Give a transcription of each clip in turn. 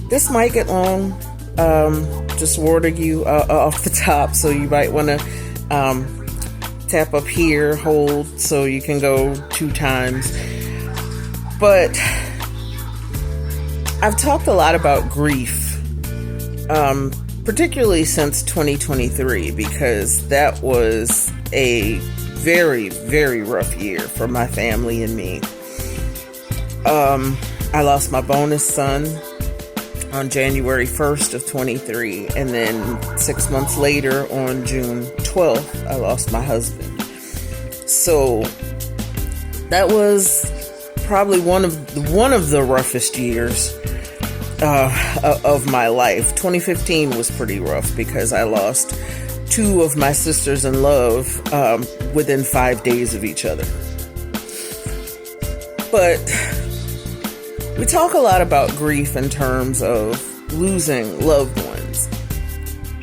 This might get long. Just warning you off the top, so you might want to tap up here, hold, so you can go 2 times. But I've talked a lot about grief, particularly since 2023, because that was a very, very rough year for my family and me. I lost my bonus son on January 1st of 23, and then 6 months later, on June 12th, I lost my husband. So that was probably one of the roughest years of my life. 2015 was pretty rough because I lost 2 of my sisters in love within 5 days of each other. But we talk a lot about grief in terms of losing loved ones.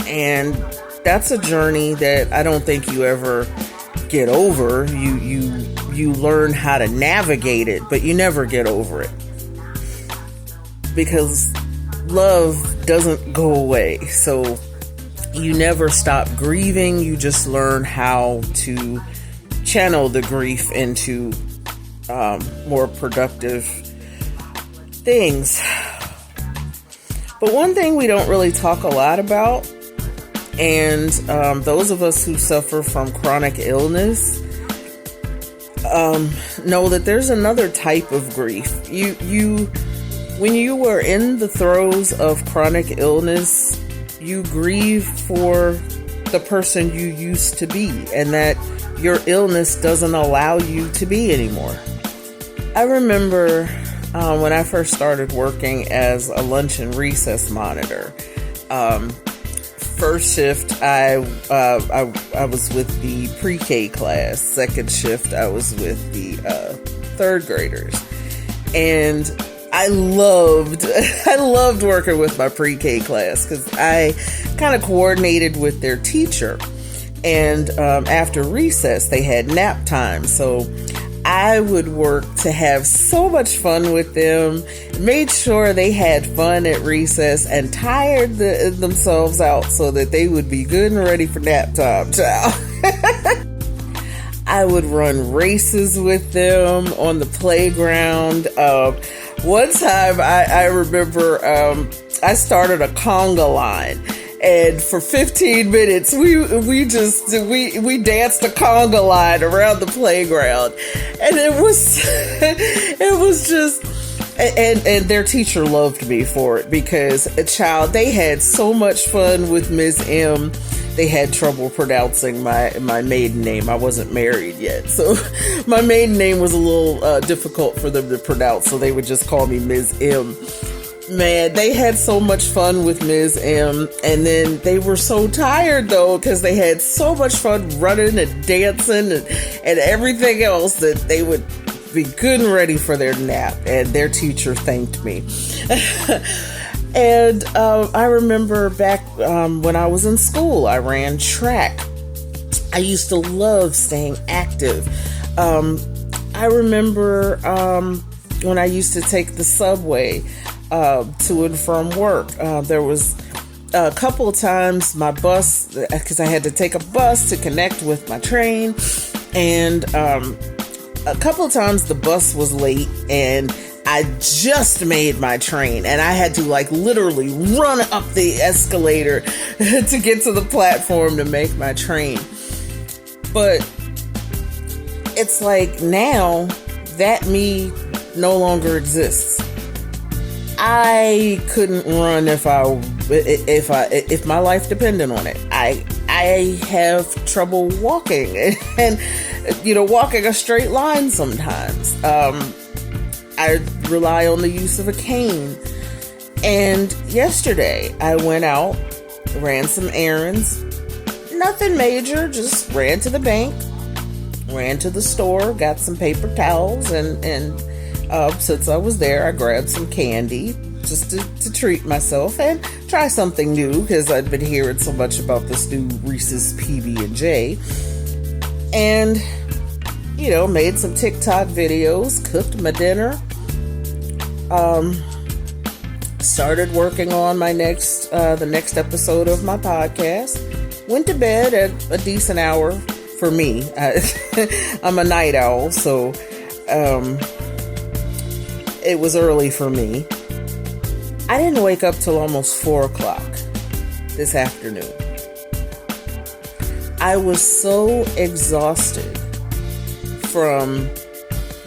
And that's a journey that I don't think you ever get over. You learn how to navigate it, but you never get over it. Because love doesn't go away. So you never stop grieving. You just learn how to channel the grief into more productive things. But one thing we don't really talk a lot about, and those of us who suffer from chronic illness know that there's another type of grief. When you were in the throes of chronic illness, you grieve for the person you used to be, and that your illness doesn't allow you to be anymore. I remember when I first started working as a lunch and recess monitor. First shift, I was with the pre-K class. Second shift, I was with the third graders, and I loved working with my pre-K class because I kind of coordinated with their teacher. And after recess, they had nap time, so I would work to have so much fun with them, made sure they had fun at recess, and tired themselves out so that they would be good and ready for nap time, child. I would run races with them on the playground. One time I remember I started a conga line. And for 15 minutes, we danced a conga line around the playground, and it was just, and their teacher loved me for it because they had so much fun with Ms. M. They had trouble pronouncing my maiden name. I wasn't married yet, so my maiden name was a little difficult for them to pronounce, so they would just call me Ms. M. Man, they had so much fun with Ms. M, and then they were so tired though because they had so much fun running and dancing and everything else that they would be good and ready for their nap, and their teacher thanked me. And I remember back when I was in school, I ran track. I used to love staying active. I remember when I used to take the subway to and from work. There was a couple of times my bus, because I had to take a bus to connect with my train, and a couple of times the bus was late, and I just made my train, and I had to literally run up the escalator to get to the platform to make my train. But it's like now that me no longer exists. I couldn't run if my life depended on it. I have trouble walking and walking a straight line sometimes. I rely on the use of a cane. And yesterday I went out, ran some errands, nothing major, just ran to the bank, ran to the store, got some paper towels, and since I was there, I grabbed some candy just to treat myself and try something new, because I'd been hearing so much about this new Reese's PB&J. And, made some TikTok videos, cooked my dinner. Started working on my the next episode of my podcast. Went to bed at a decent hour for me. I'm a night owl, so it was early for me. I didn't wake up till almost 4 o'clock this afternoon. I was so exhausted from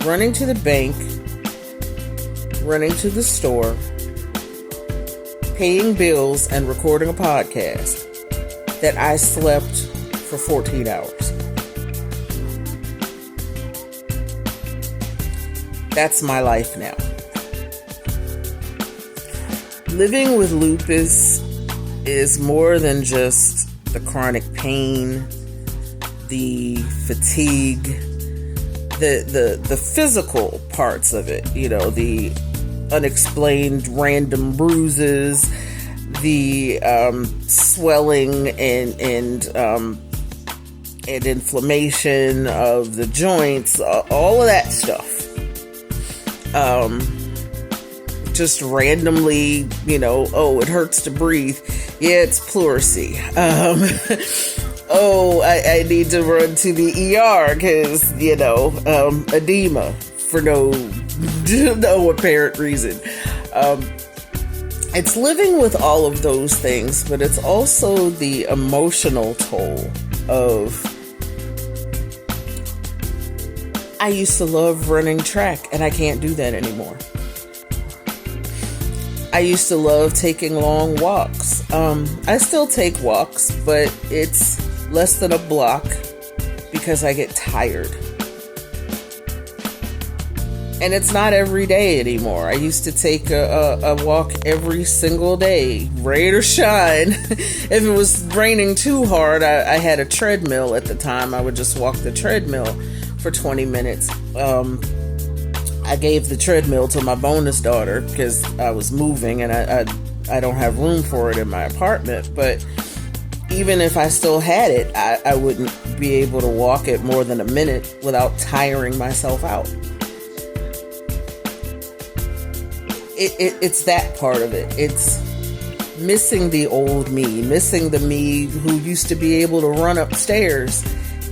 running to the bank, running to the store, paying bills, and recording a podcast that I slept for 14 hours. That's my life now. Living with lupus is more than just the chronic pain, the fatigue, the physical parts of it, the unexplained random bruises, the swelling and inflammation of the joints, all of that stuff. Just randomly, it hurts to breathe. Yeah, it's pleurisy. I need to run to the ER because, edema for no apparent reason. It's living with all of those things, but it's also the emotional toll of, I used to love running track and I can't do that anymore. I used to love taking long walks. I still take walks, but it's less than a block because I get tired. And it's not every day anymore. I used to take a walk every single day, rain or shine. If it was raining too hard, I had a treadmill at the time. I would just walk the treadmill for 20 minutes. I gave the treadmill to my bonus daughter because I was moving and I don't have room for it in my apartment. But even if I still had it, I wouldn't be able to walk it more than a minute without tiring myself out. It's that part of it. It's missing the old me, missing the me who used to be able to run upstairs.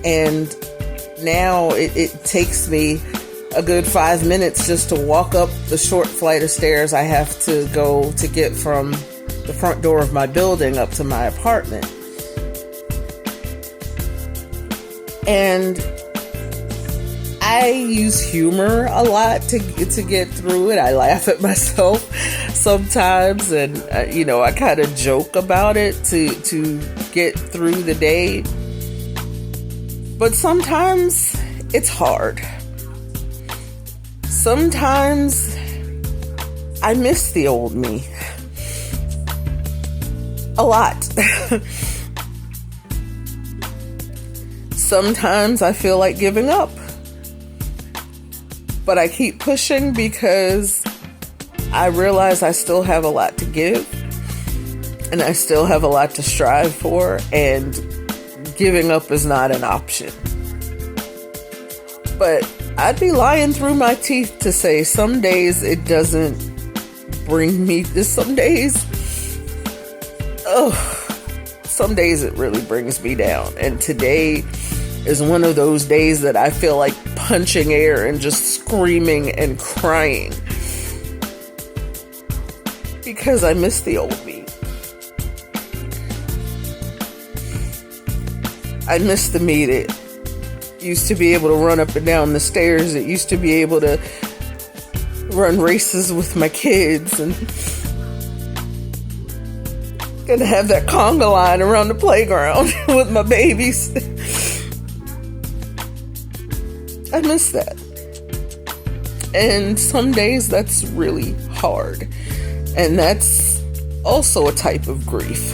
And now it takes me a good 5 minutes just to walk up the short flight of stairs I have to go to get from the front door of my building up to my apartment. And I use humor a lot to get through it. I laugh at myself sometimes, and I kind of joke about it to get through the day. But sometimes it's hard. Sometimes I miss the old me a lot. Sometimes I feel like giving up. But I keep pushing because I realize I still have a lot to give and I still have a lot to strive for, and giving up is not an option. But I'd be lying through my teeth to say some days it doesn't bring me to some days it really brings me down. And today is one of those days that I feel like punching air and just screaming and crying because I miss the old me. I miss the me that used to be able to run up and down the stairs, that used to be able to run races with my kids and gonna have that conga line around the playground with my babies. I miss that. And some days that's really hard. And that's also a type of grief.